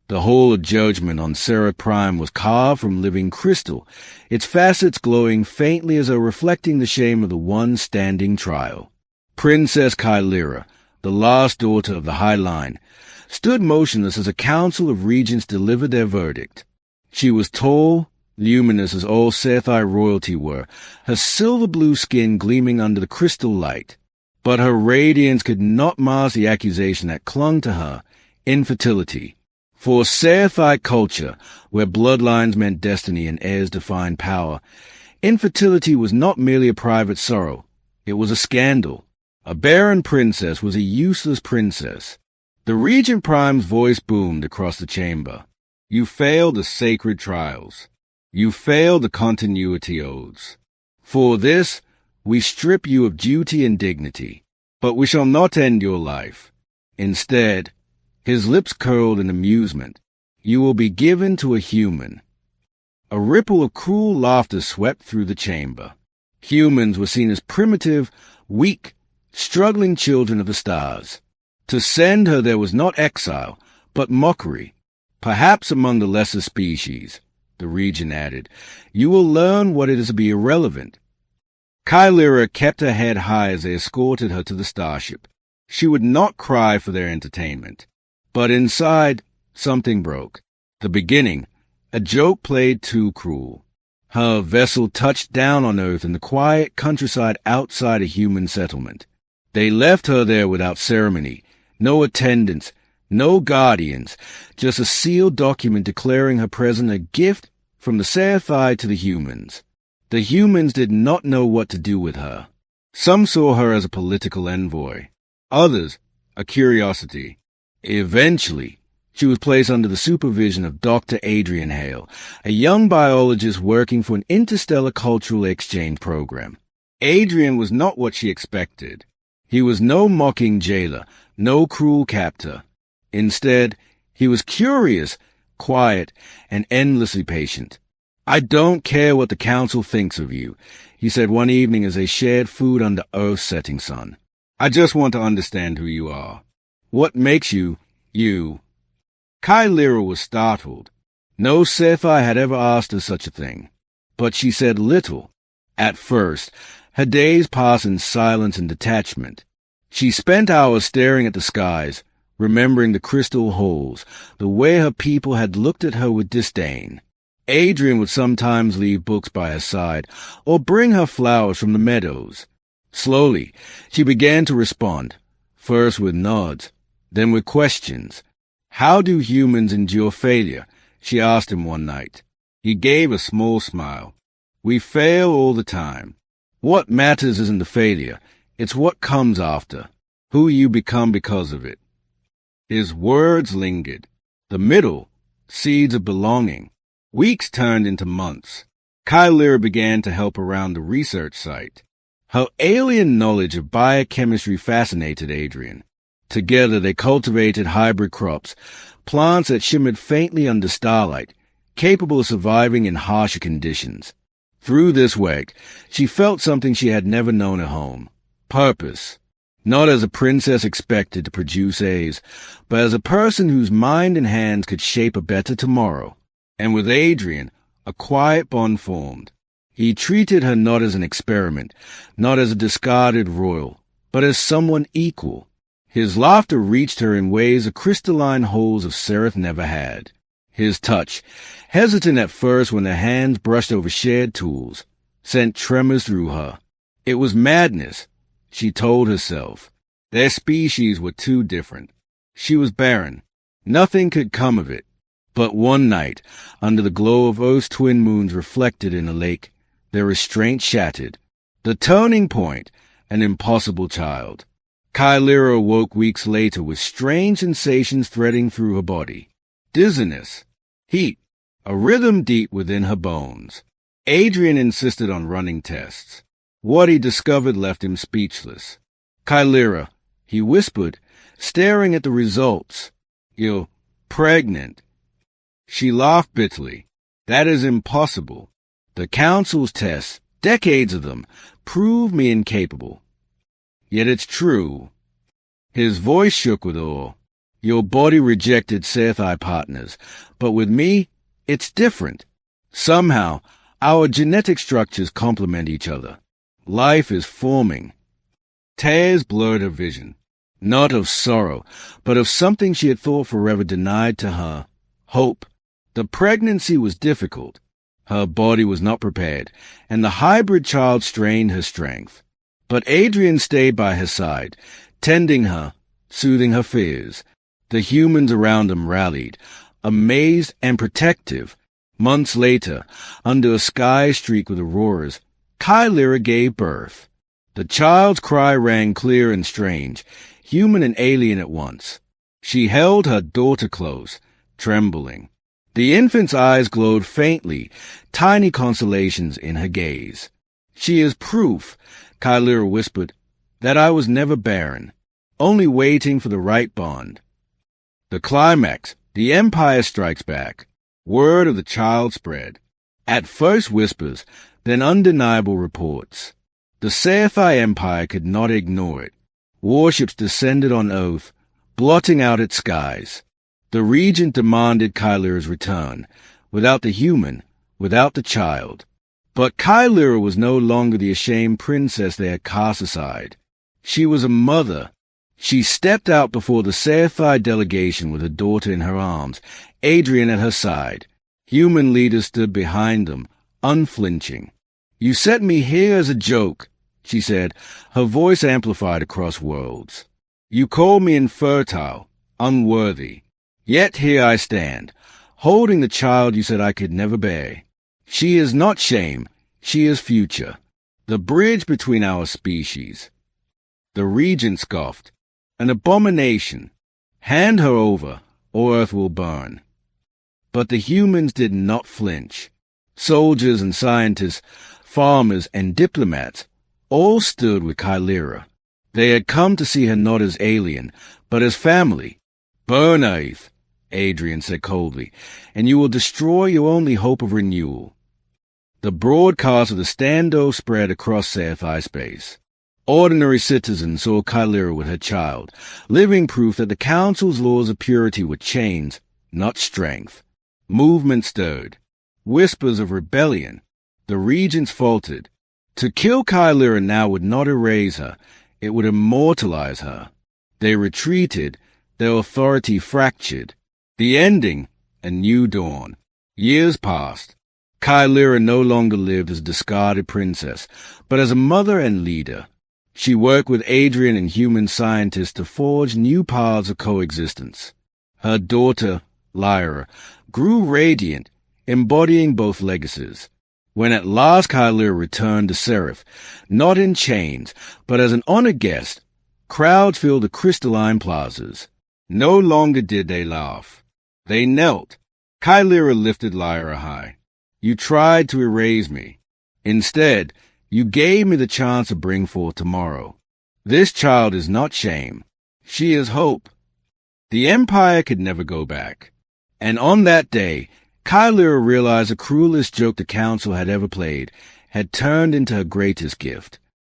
The Hall of Judgment on Seraph Prime was carved from living crystal, its facets glowing faintly as though reflecting the shame of the one standing trial. Princess Kylira, the last daughter of the High Line, stood motionless as a council of regents delivered their verdict. She was tall, luminous as all Sci-Fi royalty were, her silver-blue skin gleaming under the crystal light. But her radiance could not mask the accusation that clung to her, infertility. For Sci-Fi culture, where bloodlines meant destiny and heirs defined power, infertility was not merely a private sorrow. It was a scandal. A barren princess was a useless princess. The Regent Prime's voice boomed across the chamber. You failed the sacred trials. You failed the continuity oaths. For this, we strip you of duty and dignity. But we shall not end your life. Instead, his lips curled in amusement, you will be given to a human. A ripple of cruel laughter swept through the chamber. Humans were seen as primitive, weak, struggling children of the stars. To send her there was not exile, but mockery. Perhaps among the lesser species, the regent added, you will learn what it is to be irrelevant. Kylira kept her head high as they escorted her to the starship. She would not cry for their entertainment. But inside, something broke. The beginning, a joke played too cruel. Her vessel touched down on Earth in the quiet countryside outside a human settlement. They left her there without ceremony, no attendants, no guardians, just a sealed document declaring her present a gift from the Sci-Fi to the humans. The humans did not know what to do with her. Some saw her as a political envoy, others a curiosity. Eventually, she was placed under the supervision of Dr. Adrian Hale, a young biologist working for an interstellar cultural exchange program. Adrian was not what she expected. He was no mocking jailer, no cruel captor. Instead, he was curious, quiet, and endlessly patient. I don't care what the council thinks of you, he said one evening as they shared food under Earth's setting sun. I just want to understand who you are. What makes you, you? Kylira was startled. No Sci-Fi had ever asked her such a thing. But she said little. At first, her days passed in silence and detachment. She spent hours staring at the skies, remembering the crystal halls, the way her people had looked at her with disdain. Adrian would sometimes leave books by her side, or bring her flowers from the meadows. Slowly, she began to respond, first with nods, then with questions. How do humans endure failure? She asked him one night. He gave a small smile. We fail all the time. What matters isn't the failure, it's what comes after, who you become because of it. His words lingered. The middle, seeds of belonging. Weeks turned into months. Kylira began to help around the research site. Her alien knowledge of biochemistry fascinated Adrian. Together they cultivated hybrid crops, plants that shimmered faintly under starlight, capable of surviving in harsher conditions. Through this work, she felt something she had never known at home. Purpose. Not as a princess expected to produce A's, but as a person whose mind and hands could shape a better tomorrow. And with Adrian, a quiet bond formed. He treated her not as an experiment, not as a discarded royal, but as someone equal. His laughter reached her in ways the crystalline holes of Seraph never had. His touch, hesitant at first when their hands brushed over shared tools, sent tremors through her. It was madness, she told herself. Their species were too different. She was barren. Nothing could come of it. But one night, under the glow of Earth's twin moons reflected in a lake, their restraint shattered. The turning point, an impossible child. Kylira awoke weeks later with strange sensations threading through her body. Dizziness, heat, a rhythm deep within her bones. Adrian insisted on running tests. What he discovered left him speechless. Kylira, he whispered, staring at the results. You're pregnant. She laughed bitterly. That is impossible. The council's tests, decades of them, prove me incapable. Yet it's true. His voice shook with awe. Your body rejected Sci-Fi partners, but with me, it's different. Somehow, our genetic structures complement each other. Life is forming. Tears blurred her vision, not of sorrow, but of something she had thought forever denied to her, hope. The pregnancy was difficult. Her body was not prepared, and the hybrid child strained her strength. But Adrian stayed by her side, tending her, soothing her fears. The humans around them rallied, amazed and protective. Months later, under a sky streaked with auroras, Kylyra gave birth. The child's cry rang clear and strange, human and alien at once. She held her daughter close, trembling. The infant's eyes glowed faintly, tiny constellations in her gaze. "She is proof," Kylyra whispered, "that I was never barren, only waiting for the right bond." The climax, the Empire strikes back. Word of the child spread. At first whispers, then undeniable reports. The Sci-Fi Empire could not ignore it. Warships descended on oath, blotting out its skies. The regent demanded Kylyra's return, without the human, without the child. But Kylyra was no longer the ashamed princess they had cast aside. She was a mother. She stepped out before the Sci-Fi delegation with her daughter in her arms, Adrian at her side. Human leaders stood behind them, unflinching. "You sent me here as a joke," she said, her voice amplified across worlds. "You called me infertile, unworthy. Yet here I stand, holding the child you said I could never bear. She is not shame, she is future, the bridge between our species." The regent scoffed. "An abomination. Hand her over, or earth will burn." But the humans did not flinch. Soldiers and scientists, farmers and diplomats, all stood with Kylyra. They had come to see her not as alien, but as family. "Burn Earth," Adrian said coldly, "and you will destroy your only hope of renewal." The broadcast of the standoff spread across Sci-Fi space. Ordinary citizens saw Kylyra with her child, living proof that the Council's laws of purity were chains, not strength. Movement stirred. Whispers of rebellion. The regents faltered. To kill Kylyra now would not erase her, it would immortalize her. They retreated, their authority fractured. The ending, a new dawn. Years passed. Kylyra no longer lived as a discarded princess, but as a mother and leader. She worked with Adrian and human scientists to forge new paths of coexistence. Her daughter, Lyra, grew radiant, embodying both legacies. When at last Kylyra returned to Seraph, not in chains, but as an honored guest, crowds filled the crystalline plazas. No longer did they laugh. They knelt. Kylyra lifted Lyra high. "You tried to erase me. Instead, you gave me the chance to bring forth tomorrow. This child is not shame. She is hope." The Empire could never go back. And on that day, Kylyra realized the cruelest joke the Council had ever played had turned into her greatest gift.